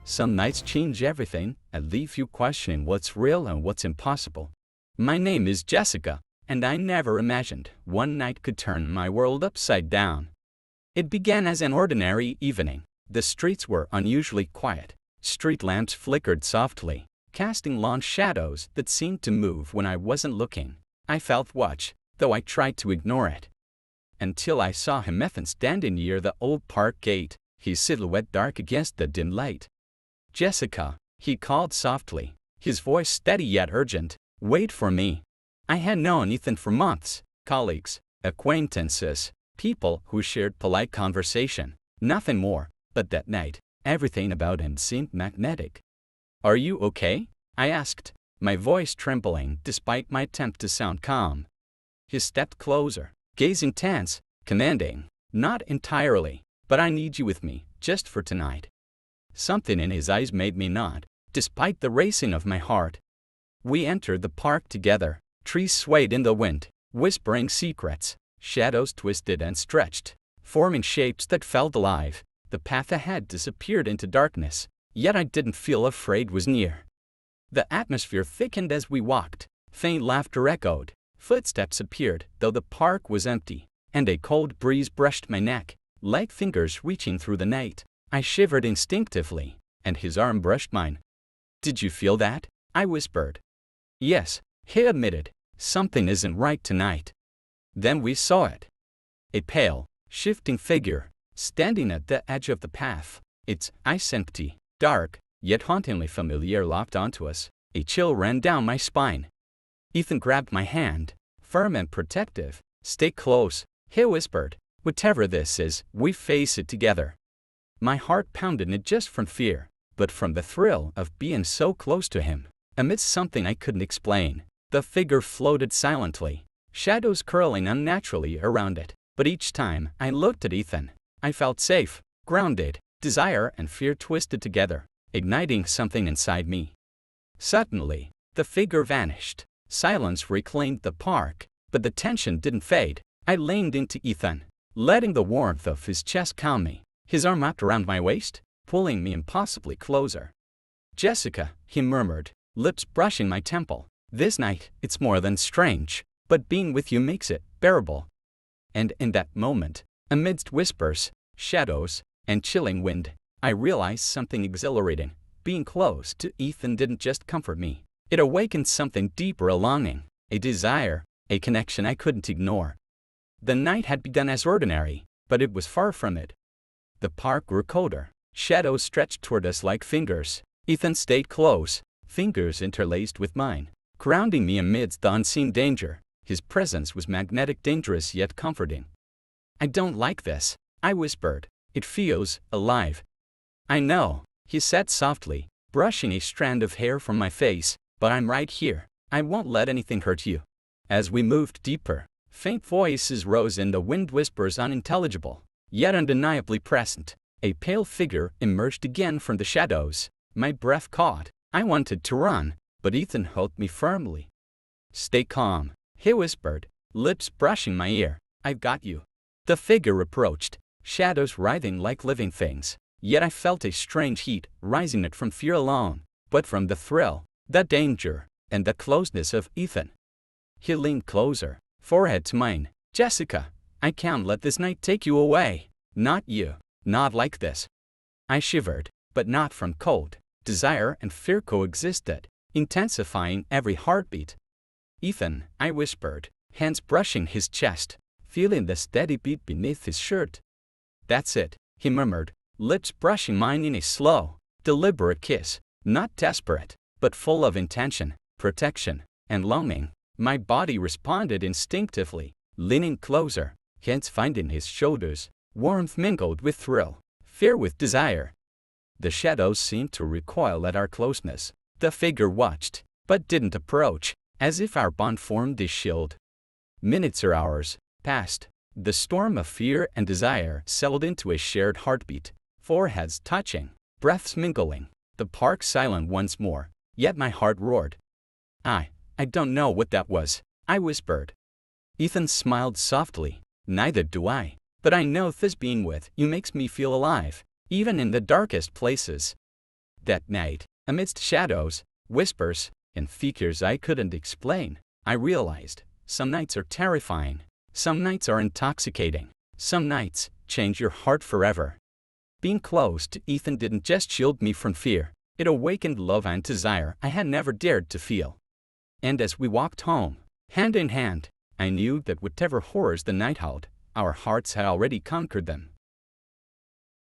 Some nights change everything and leave you questioning what's real and what's impossible. My name is Jessica, and I never imagined one night could turn my world upside down. It began as an ordinary evening. The streets were unusually quiet. Street lamps flickered softly, casting long shadows that seemed to move when I wasn't looking. I felt watch, though I tried to ignore it. Until I saw him standing near the old park gate, his silhouette dark against the dim light. "Jessica," he called softly, his voice steady yet urgent, "wait for me." I had known Ethan for months, colleagues, acquaintances, people who shared polite conversation, nothing more, but that night, everything about him seemed magnetic. "Are you okay?" I asked, my voice trembling despite my attempt to sound calm. He stepped closer, gazing tense, commanding. "Not entirely, but I need you with me, just for tonight." Something in his eyes made me nod, despite the racing of my heart. We entered the park together. Trees swayed in the wind, whispering secrets. Shadows twisted and stretched, forming shapes that felt alive. The path ahead disappeared into darkness, yet I didn't feel afraid was near. The atmosphere thickened as we walked. Faint laughter echoed. Footsteps appeared, though the park was empty, and a cold breeze brushed my neck, like fingers reaching through the night. I shivered instinctively, and his arm brushed mine. "Did you feel that?" I whispered. "Yes," he admitted. "Something isn't right tonight." Then we saw it. A pale, shifting figure, standing at the edge of the path, its eyes empty, dark, yet hauntingly familiar, locked onto us. A chill ran down my spine. Ethan grabbed my hand, firm and protective. "Stay close," he whispered. "Whatever this is, we face it together." My heart pounded not just from fear, but from the thrill of being so close to him. Amidst something I couldn't explain, the figure floated silently, shadows curling unnaturally around it. But each time I looked at Ethan, I felt safe, grounded. Desire and fear twisted together, igniting something inside me. Suddenly, the figure vanished. Silence reclaimed the park, but the tension didn't fade. I leaned into Ethan, letting the warmth of his chest calm me. His arm wrapped around my waist, pulling me impossibly closer. "Jessica," he murmured, lips brushing my temple. "This night, it's more than strange, but being with you makes it bearable." And in that moment, amidst whispers, shadows, and chilling wind, I realized something exhilarating. Being close to Ethan didn't just comfort me. It awakened something deeper, a longing, a desire, a connection I couldn't ignore. The night had begun as ordinary, but it was far from it. The park grew colder. Shadows stretched toward us like fingers. Ethan stayed close, fingers interlaced with mine, grounding me amidst the unseen danger. His presence was magnetic, dangerous yet comforting. "I don't like this," I whispered. "It feels alive." "I know," he said softly, brushing a strand of hair from my face, "but I'm right here. I won't let anything hurt you." As we moved deeper, faint voices rose in the wind, whispers unintelligible, yet undeniably present. A pale figure emerged again from the shadows. My breath caught. I wanted to run, but Ethan held me firmly. "Stay calm," he whispered, lips brushing my ear. "I've got you." The figure approached, shadows writhing like living things, yet I felt a strange heat rising not from fear alone, but from the thrill, the danger, and the closeness of Ethan. He leaned closer, forehead to mine. "Jessica, I can't let this night take you away. Not you. Not like this." I shivered, but not from cold. Desire and fear coexisted, intensifying every heartbeat. "Ethan," I whispered, hands brushing his chest, feeling the steady beat beneath his shirt. "That's it," he murmured, lips brushing mine in a slow, deliberate kiss, not desperate, but full of intention, protection, and longing. My body responded instinctively, leaning closer, hands finding his shoulders. Warmth mingled with thrill, fear with desire. The shadows seemed to recoil at our closeness. The figure watched, but didn't approach, as if our bond formed a shield. Minutes or hours passed. The storm of fear and desire settled into a shared heartbeat, foreheads touching, breaths mingling, the park silent once more, yet my heart roared. I don't know what that was," I whispered. Ethan smiled softly. "Neither do I. But I know this being with you makes me feel alive, even in the darkest places." That night, amidst shadows, whispers, and figures I couldn't explain, I realized some nights are terrifying, some nights are intoxicating, some nights change your heart forever. Being close to Ethan didn't just shield me from fear, it awakened love and desire I had never dared to feel. And as we walked home, hand in hand, I knew that whatever horrors the night held, our hearts had already conquered them.